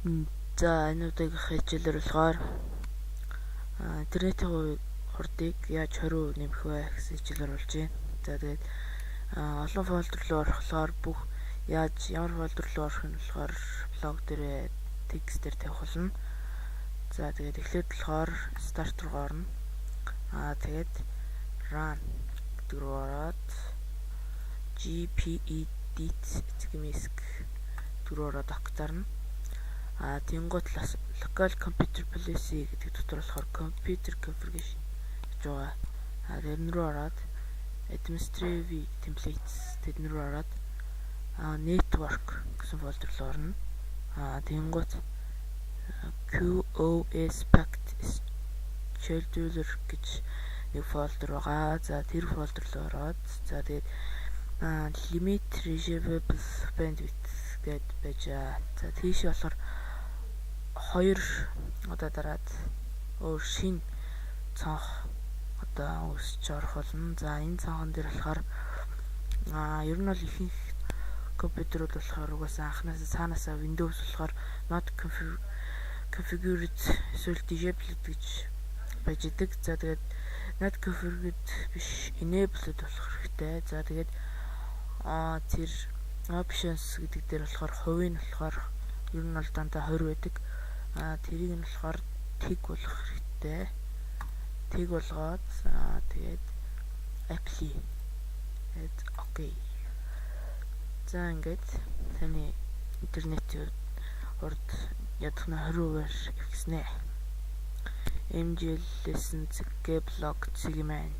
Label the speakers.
Speaker 1: За энэ удаагийнх хичээлээр болохоор интернетийн хурдыг яаж 20% нэмэх вэ гэсэн хичээлээр болж байна. За тэгээд олон фолдер руу орохлоор бүх ямар фолдер руу орох нь болохоор блог дээр текст дээр тавих болно. За тэгээд эхлээд болохоор start руу орно. Тэгээд run гэдэг рүү ороод gpedit гэмэсг рүү ороод огцарна. Тэнгуут local computer policy гэдэг дотор болохоор computer configuration гэж байгаа. Тэр рүү ороод administrative templates тэдэн рүү ороод network гэсэн фолдер руу орно. Тэнгуут QoS packet scheduler гэж нэг фолдер байгаа. За тэр фолдер руу ороод за тэгээд limit reachable bandwidth гэд байж за тийш болохоор 2 одоо дараад өөр шин цонх одоо үүсч орох болно. За энэ цонхон дээр болохоор ер нь бол ихэнх компьютерууд болохоор угаасаа анхнаасаа цаанаасаа Windows болохоор not configured эсвэл disabled гэж байж идэг. За тэгээд not configured биш enabled болох хэрэгтэй. За тэгээд тэр options гэдэг дээр болохоор хувийн болохоор ер нь бол дандаа 20 байдаг. Тэрийг нь болохоор тэг болох хэрэгтэй. Тэг болгоод тэгээд apply and okay. За ингээд таны интернетийн урд ядах нь 20%-аар ихснэ. MGL lesson blog Zigman